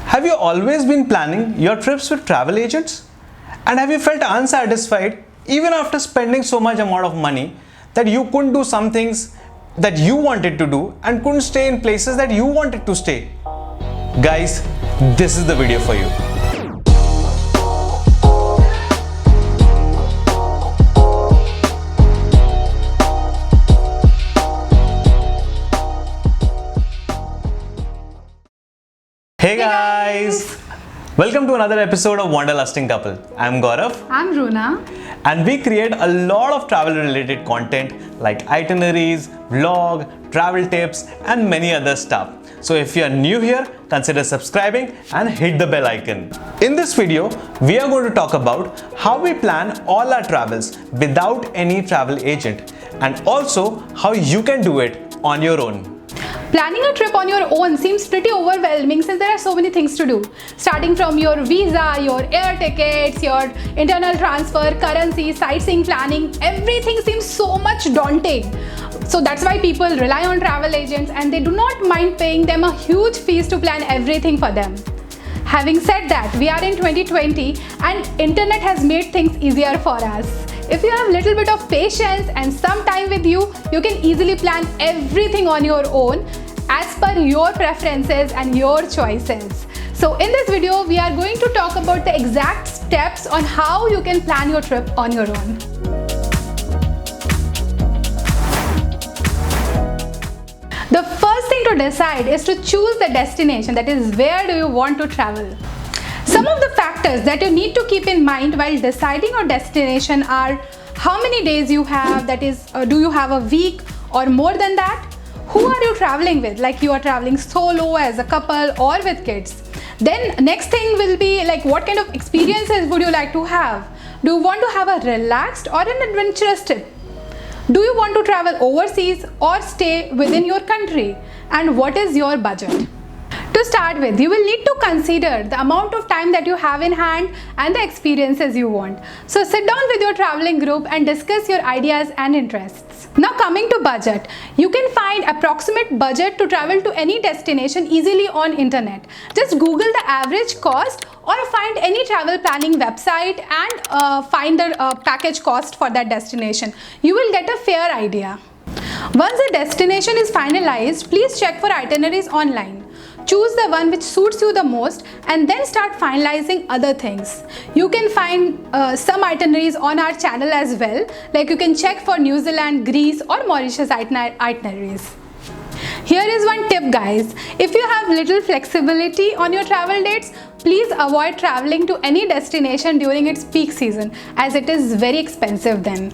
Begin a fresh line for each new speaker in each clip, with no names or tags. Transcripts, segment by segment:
Have you always been planning your trips with travel agents? And have you felt unsatisfied even after spending so much amount of money that you couldn't do some things that you wanted to do and couldn't stay in places that you wanted to stay? Guys, this is the video for you. Hey guys! Welcome to another episode of Wanderlusting Couple. I'm Gaurav.
I'm Runa.
And we create a lot of travel related content like itineraries, vlog, travel tips and many other stuff. So if you are new here, consider subscribing and hit the bell icon. In this video, we are going to talk about how we plan all our travels without any travel agent and also how you can do it on your own.
Planning a trip on your own seems pretty overwhelming since there are so many things to do. Starting from your visa, your air tickets, your internal transfer, currency, sightseeing planning, everything seems so much daunting. So that's why people rely on travel agents and they do not mind paying them a huge fees to plan everything for them. Having said that, we are in 2020 and internet has made things easier for us. If you have a little bit of patience and some time with you, you can easily plan everything on your own as per your preferences and your choices. So in this video, we are going to talk about the exact steps on how you can plan your trip on your own. The first thing to decide is to choose the destination, that is, where do you want to travel. Some of the factors that you need to keep in mind while deciding your destination are how many days you have, that is, do you have a week or more than that? Who are you traveling with, like you are traveling solo, as a couple or with kids? Then next thing will be like what kind of experiences would you like to have? Do you want to have a relaxed or an adventurous trip? Do you want to travel overseas or stay within your country? And what is your budget? To start with, you will need to consider the amount of time that you have in hand and the experiences you want. So sit down with your traveling group and discuss your ideas and interests. Now coming to budget, you can find approximate budget to travel to any destination easily on internet. Just Google the average cost or find any travel planning website and find the package cost for that destination. You will get a fair idea. Once the destination is finalized, please check for itineraries online. Choose the one which suits you the most and then start finalizing other things. You can find some itineraries on our channel as well, like you can check for New Zealand, Greece or Mauritius itineraries. Here is one tip, guys. If you have little flexibility on your travel dates, please avoid traveling to any destination during its peak season as it is very expensive then.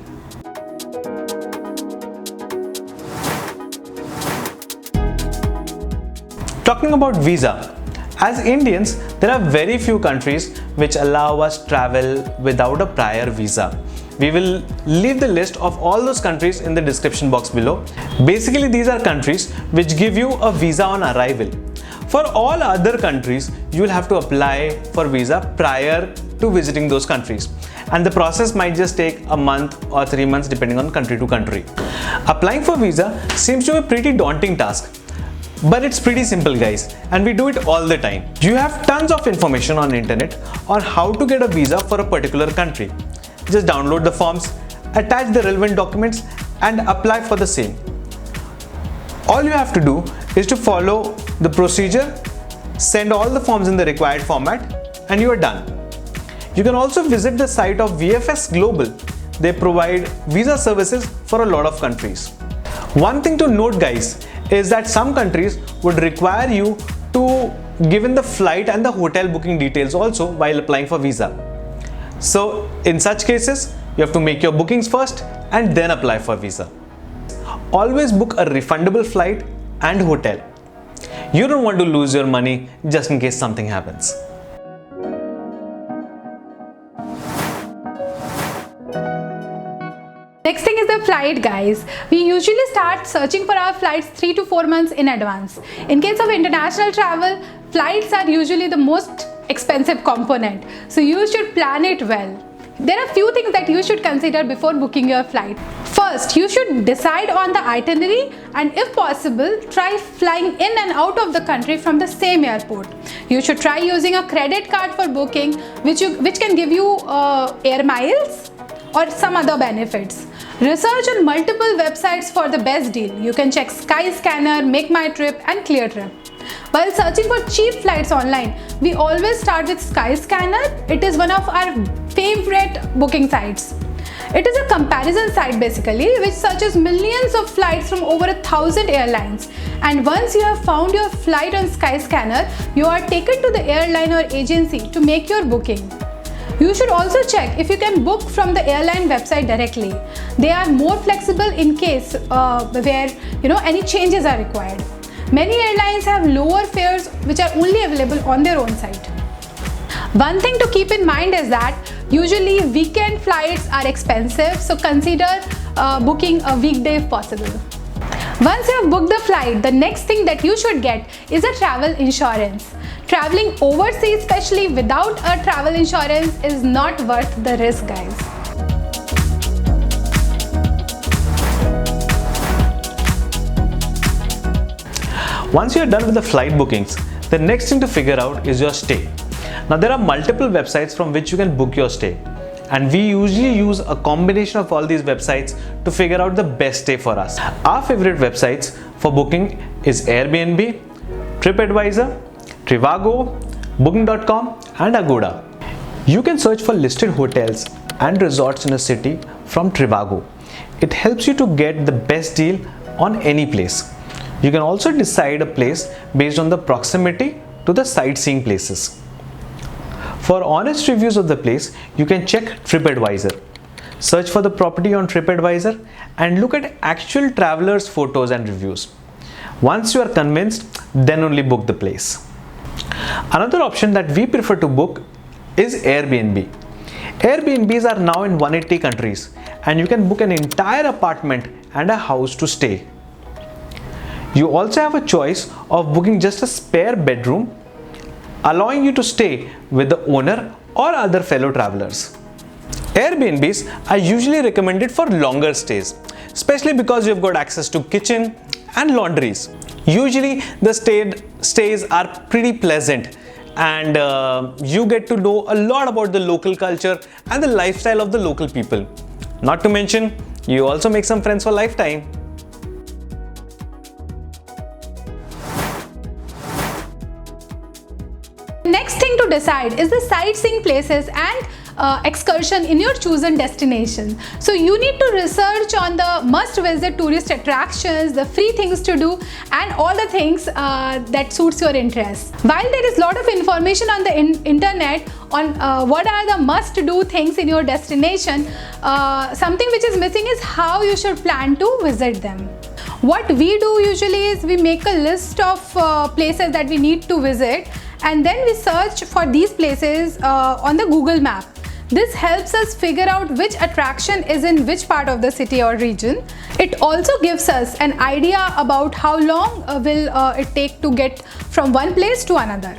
Talking about visa, as Indians, there are very few countries which allow us travel without a prior visa. We will leave the list of all those countries in the description box below. Basically, these are countries which give you a visa on arrival. For all other countries, you will have to apply for visa prior to visiting those countries. And the process might just take a month or 3 months depending on country to country. Applying for visa seems to be a pretty daunting task. But it's pretty simple, guys, and we do it all the time. You have tons of information on internet on how to get a visa for a particular country. Just download the forms, attach the relevant documents and apply for the same. All you have to do is to follow the procedure, send all the forms in the required format and you are done. You can also visit the site of VFS Global. They provide visa services for a lot of countries. One thing to note, guys, is that some countries would require you to give in the flight and the hotel booking details also while applying for visa. So in such cases, you have to make your bookings first and then apply for visa. Always book a refundable flight and hotel. You don't want to lose your money just in case something happens.
Next thing is the flight, guys. We usually start searching for our flights 3 to 4 months in advance. In case of international travel, flights are usually the most expensive component. So you should plan it well. There are few things that you should consider before booking your flight. First, First, you should decide on the itinerary and if possible, try flying in and out of the country from the same airport. You should try using a credit card for booking which can give you air miles or some other benefits. Research on multiple websites for the best deal. You can check Skyscanner, MakeMyTrip and ClearTrip. While searching for cheap flights online, we always start with Skyscanner. It is one of our favorite booking sites. It is a comparison site basically which searches millions of flights from over 1,000 airlines, and once you have found your flight on Skyscanner, you are taken to the airline or agency to make your booking. You should also check if you can book from the airline website directly. They are more flexible in case where any changes are required. Many airlines have lower fares which are only available on their own site. One thing to keep in mind is that usually weekend flights are expensive, so consider booking a weekday if possible. Once you have booked the flight, the next thing that you should get is a travel insurance. Traveling overseas, especially without a travel insurance, is not worth the risk, guys.
Once you are done with the flight bookings, the next thing to figure out is your stay. Now there are multiple websites from which you can book your stay, and we usually use a combination of all these websites to figure out the best stay for us. Our favorite websites for booking is Airbnb, TripAdvisor, Trivago, Booking.com and Agoda. You can search for listed hotels and resorts in a city from Trivago. It helps you to get the best deal on any place. You can also decide a place based on the proximity to the sightseeing places. For honest reviews of the place, you can check TripAdvisor. Search for the property on TripAdvisor and look at actual travelers' photos and reviews. Once you are convinced, then only book the place. Another option that we prefer to book is Airbnb. Airbnbs are now in 180 countries, and you can book an entire apartment and a house to stay. You also have a choice of booking just a spare bedroom, allowing you to stay with the owner or other fellow travelers. Airbnbs are usually recommended for longer stays, especially because you've got access to kitchen and laundries. Usually the stays are pretty pleasant, and you get to know a lot about the local culture and the lifestyle of the local people. Not to mention, you also make some friends for lifetime.
Next thing to decide is the sightseeing places and excursion in your chosen destination. So you need to research on the must-visit tourist attractions, the free things to do, and all the things that suits your interests. While there is a lot of information on the internet on what are the must-do things in your destination, something which is missing is how you should plan to visit them. What we do usually is we make a list of places that we need to visit, and then we search for these places on the Google map. This helps us figure out which attraction is in which part of the city or region. It also gives us an idea about how long will it take to get from one place to another.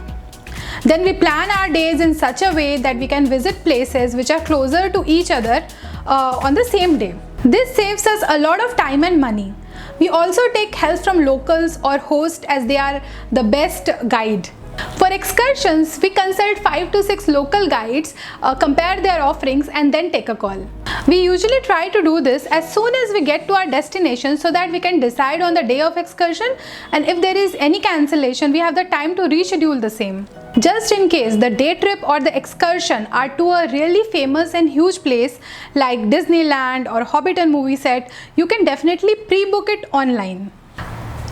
Then we plan our days in such a way that we can visit places which are closer to each other on the same day. This saves us a lot of time and money. We also take help from locals or hosts, as they are the best guide. For excursions, we consult 5 to 6 local guides, compare their offerings and then take a call. We usually try to do this as soon as we get to our destination so that we can decide on the day of excursion, and if there is any cancellation, we have the time to reschedule the same. Just in case the day trip or the excursion are to a really famous and huge place like Disneyland or Hobbiton movie set, you can definitely pre-book it online.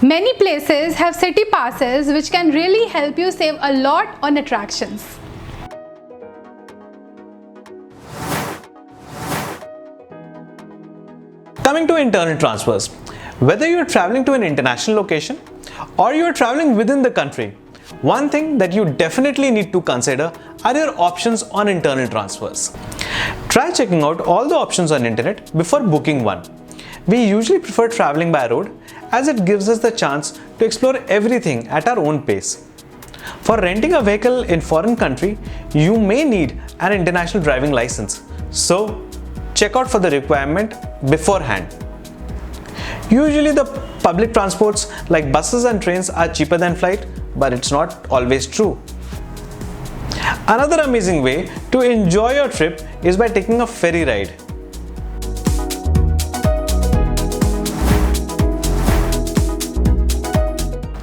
Many places have city passes which can really help you save a lot on attractions.
Coming to internal transfers, whether you are traveling to an international location or you are traveling within the country, one thing that you definitely need to consider are your options on internal transfers. Try checking out all the options on internet before booking one. We usually prefer traveling by road as it gives us the chance to explore everything at our own pace. For renting a vehicle in foreign country, you may need an international driving license, so check out for the requirement beforehand. Usually the public transports like buses and trains are cheaper than flight, but it's not always true. Another amazing way to enjoy your trip is by taking a ferry ride.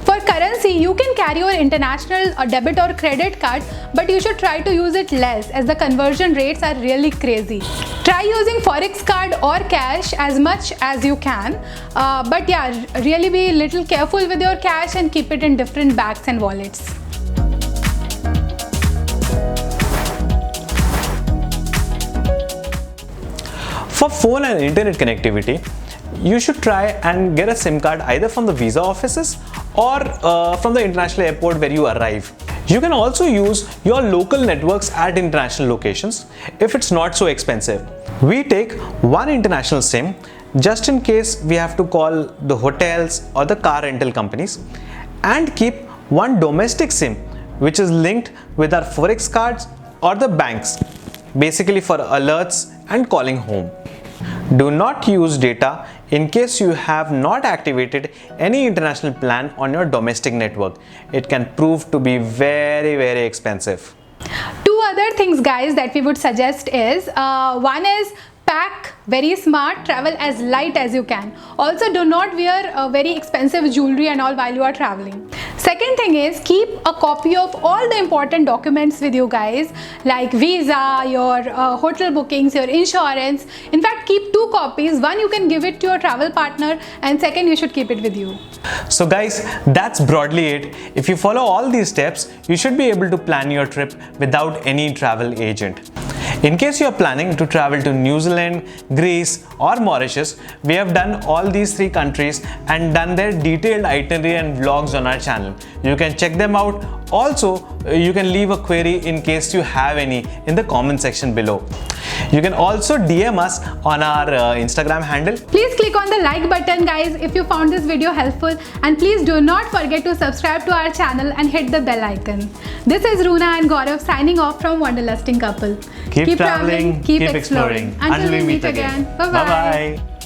For currency, you can carry your international or debit or credit card, but you should try to use it less as the conversion rates are really crazy. Try using forex card or cash as much as you can, but yeah, really be a little careful with your cash and keep it in different bags and wallets.
For phone and internet connectivity, you should try and get a SIM card either from the visa offices or from the international airport where you arrive. You can also use your local networks at international locations if it's not so expensive. We take one international SIM just in case we have to call the hotels or the car rental companies, and keep one domestic SIM which is linked with our forex cards or the banks, basically for alerts and calling home. Do not use data in case you have not activated any international plan on your domestic network. It can prove to be very expensive.
Two other things, guys, that we would suggest is one is pack very smart, travel as light as you can. Also, do not wear very expensive jewelry and all while you are traveling. Second thing is keep a copy of all the important documents with you, guys, like visa, your hotel bookings, your insurance. In fact, keep 2 copies. One you can give it to your travel partner, and second you should keep it with you.
So guys, that's broadly it. If you follow all these steps, you should be able to plan your trip without any travel agent. In case you are planning to travel to New Zealand, Greece or Mauritius, we have done all these 3 countries and done their detailed itinerary and vlogs on our channel. You can check them out. Also, you can leave a query in case you have any in the comment section below. You can also DM us on our Instagram handle.
Please click on the like button, guys, if you found this video helpful, and please do not forget to subscribe to our channel and hit the bell icon. This is Roona and Gaurav signing off from Wanderlusting Couple.
Keep traveling, keep exploring.
Until we meet again. Bye-bye.
Bye-bye.